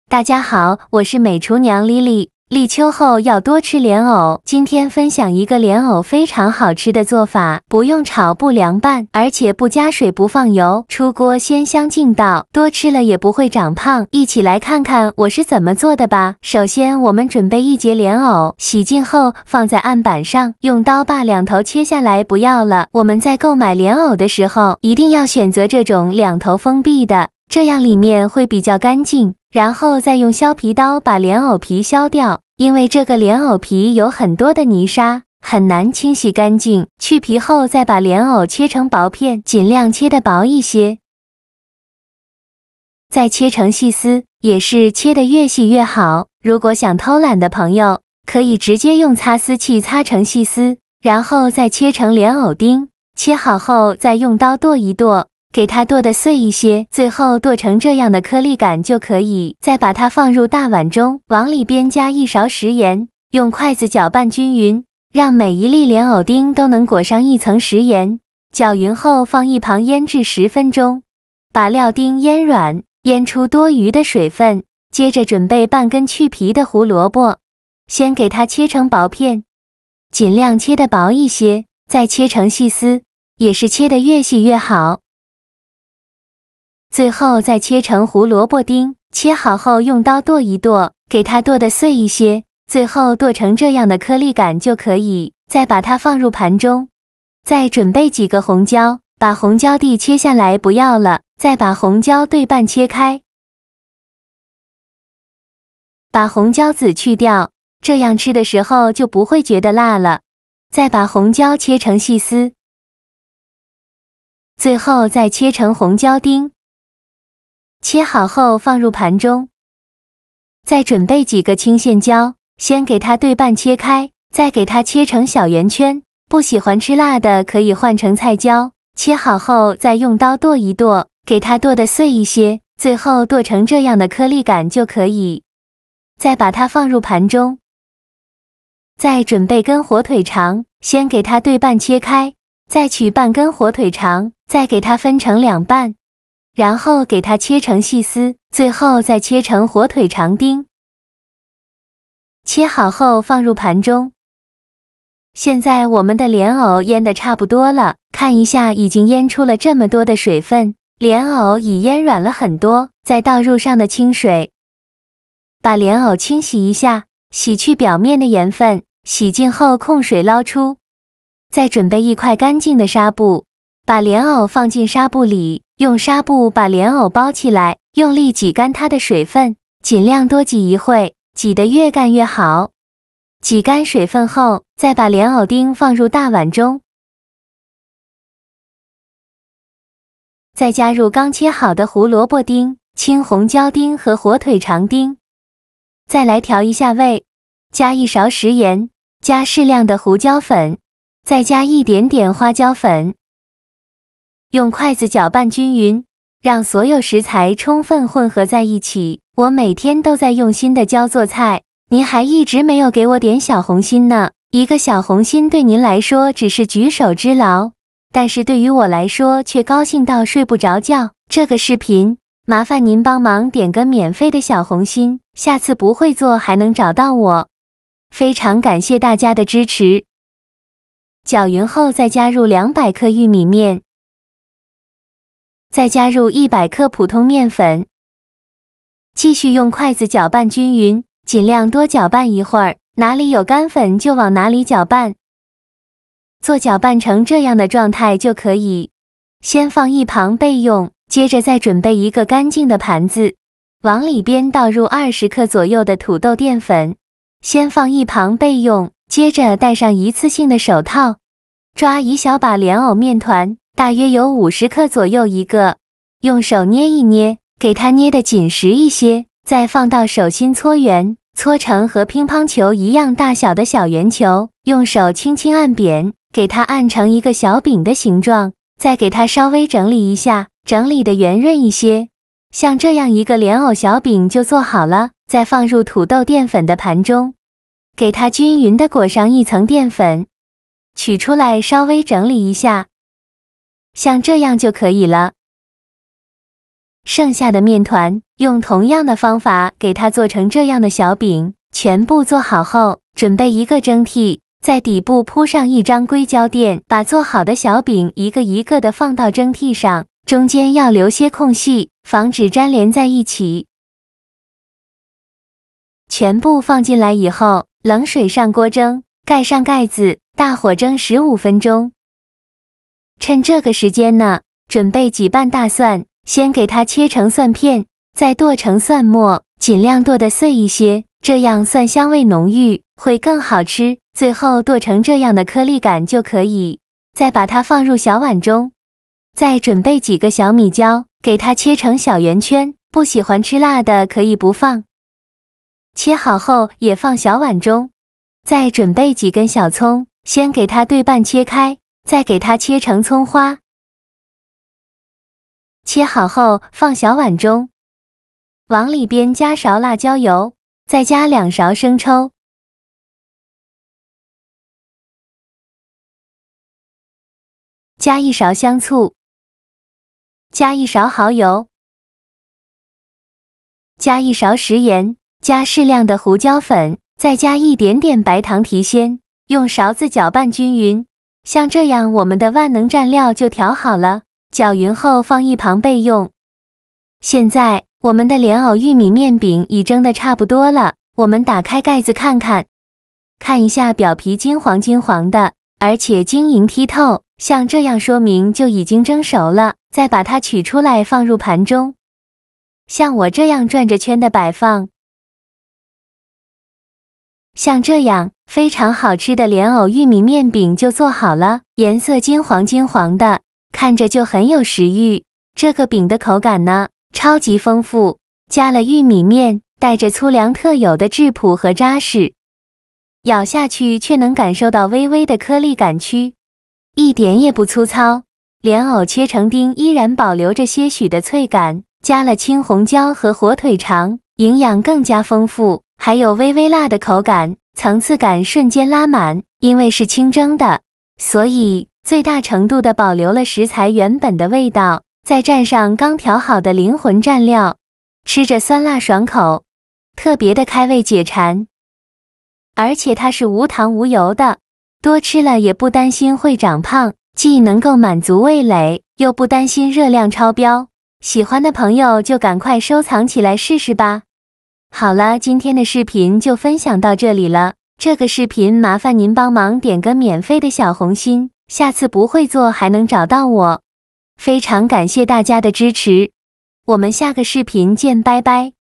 大家好，我是美厨娘丽丽。立秋后要多吃莲藕，今天分享一个莲藕非常好吃的做法，不用炒不凉拌，而且不加水不放油，出锅鲜香劲道，多吃了也不会长胖。一起来看看我是怎么做的吧。首先我们准备1节莲藕，洗净后放在案板上，用刀把2头切下来不要了。我们在购买莲藕的时候，一定要选择这种2头封闭的，这样里面会比较干净。然后再用削皮刀把莲藕皮削掉，因为这个莲藕皮有很多的泥沙，很难清洗干净。去皮后再把莲藕切成薄片，尽量切得薄一些，再切成细丝，也是切得越细越好。如果想偷懒的朋友，可以直接用擦丝器擦成细丝，然后再切成莲藕丁。切好后再用刀剁一剁，给它剁得碎一些，最后剁成这样的颗粒感就可以。再把它放入大碗中，往里边加1勺食盐，用筷子搅拌均匀，让每一粒莲藕丁都能裹上1层食盐。搅匀后放一旁腌制10分钟，把料丁腌软，腌出多余的水分。接着准备半根去皮的胡萝卜，先给它切成薄片，尽量切得薄一些，再切成细丝，也是切得越细越好。最后再切成胡萝卜丁，切好后用刀剁一剁，给它剁得碎一些，最后剁成这样的颗粒感就可以。再把它放入盘中，再准备几个红椒，把红椒蒂切下来不要了，再把红椒对半切开，把红椒籽去掉，这样吃的时候就不会觉得辣了。再把红椒切成细丝，最后再切成红椒丁。切好后放入盘中，再准备几个青线椒，先给它对半切开，再给它切成小圆圈。不喜欢吃辣的可以换成菜椒，切好后再用刀剁一剁，给它剁得碎一些，最后剁成这样的颗粒感就可以。再把它放入盘中，再准备根火腿肠，先给它对半切开，再取半根火腿肠，再给它分成2半。然后给它切成细丝，最后再切成火腿肠丁。切好后放入盘中。现在我们的莲藕腌得差不多了，看一下已经腌出了这么多的水分，莲藕已腌软了很多。再倒入上的清水，把莲藕清洗一下，洗去表面的盐分，洗净后控水捞出。再准备1块干净的纱布，把莲藕放进纱布里，用纱布把莲藕包起来，用力挤干它的水分，尽量多挤一会，挤得越干越好。挤干水分后，再把莲藕丁放入大碗中，再加入刚切好的胡萝卜丁、青红椒丁和火腿肠丁，再来调一下味，加1勺食盐，加适量的胡椒粉，再加一点点花椒粉。用筷子搅拌均匀，让所有食材充分混合在一起。我每天都在用心的教做菜，您还一直没有给我点小红心呢。1个小红心对您来说只是举手之劳，但是对于我来说却高兴到睡不着觉。这个视频，麻烦您帮忙点个免费的小红心，下次不会做还能找到我。非常感谢大家的支持。搅匀后再加入200克玉米面，再加入100克普通面粉，继续用筷子搅拌均匀，尽量多搅拌一会儿，哪里有干粉就往哪里搅拌。做搅拌成这样的状态就可以，先放一旁备用。接着再准备一个干净的盘子，往里边倒入20克左右的土豆淀粉，先放一旁备用。接着戴上一次性的手套，抓一小把莲藕面团，大约有50克左右一个，用手捏一捏，给它捏得紧实一些，再放到手心搓圆，搓成和乒乓球一样大小的小圆球，用手轻轻按扁，给它按成一个小饼的形状，再给它稍微整理一下，整理得圆润一些。像这样一个莲藕小饼就做好了，再放入土豆淀粉的盘中，给它均匀地裹上1层淀粉，取出来稍微整理一下，像这样就可以了。剩下的面团用同样的方法给它做成这样的小饼。全部做好后，准备一个蒸屉，在底部铺上一张硅胶垫，把做好的小饼一个一个的放到蒸屉上，中间要留些空隙，防止粘连在一起。全部放进来以后，冷水上锅蒸，盖上盖子，大火蒸15分钟。趁这个时间呢，准备几瓣大蒜，先给它切成蒜片，再剁成蒜末，尽量剁得碎一些，这样蒜香味浓郁，会更好吃。最后剁成这样的颗粒感就可以。再把它放入小碗中，再准备几个小米椒，给它切成小圆圈，不喜欢吃辣的可以不放。切好后也放小碗中，再准备几根小葱，先给它对半切开，再给它切成葱花。切好后放小碗中，往里边加勺辣椒油，再加2勺生抽，加1勺香醋，加1勺蚝油，加1勺食盐，加适量的胡椒粉，再加一点点白糖提鲜，用勺子搅拌均匀。像这样，我们的万能蘸料就调好了。搅匀后放一旁备用。现在我们的莲藕玉米面饼已蒸得差不多了，我们打开盖子看看，看一下表皮金黄金黄的，而且晶莹剔透，像这样说明就已经蒸熟了。再把它取出来放入盘中，像我这样转着圈的摆放。像这样非常好吃的莲藕玉米面饼就做好了，颜色金黄金黄的，看着就很有食欲。这个饼的口感呢，超级丰富，加了玉米面，带着粗粮特有的质朴和扎实，咬下去却能感受到微微的颗粒感区，一点也不粗糙。莲藕切成丁依然保留着些许的脆感，加了青红椒和火腿肠，营养更加丰富，还有微微辣的口感，层次感瞬间拉满。因为是清蒸的，所以最大程度地保留了食材原本的味道，再蘸上刚调好的灵魂蘸料，吃着酸辣爽口，特别的开胃解馋。而且它是无糖无油的，多吃了也不担心会长胖，既能够满足味蕾，又不担心热量超标。喜欢的朋友就赶快收藏起来试试吧。好了，今天的视频就分享到这里了。这个视频麻烦您帮忙点个免费的小红心，下次不会做还能找到我。非常感谢大家的支持，我们下个视频见，拜拜。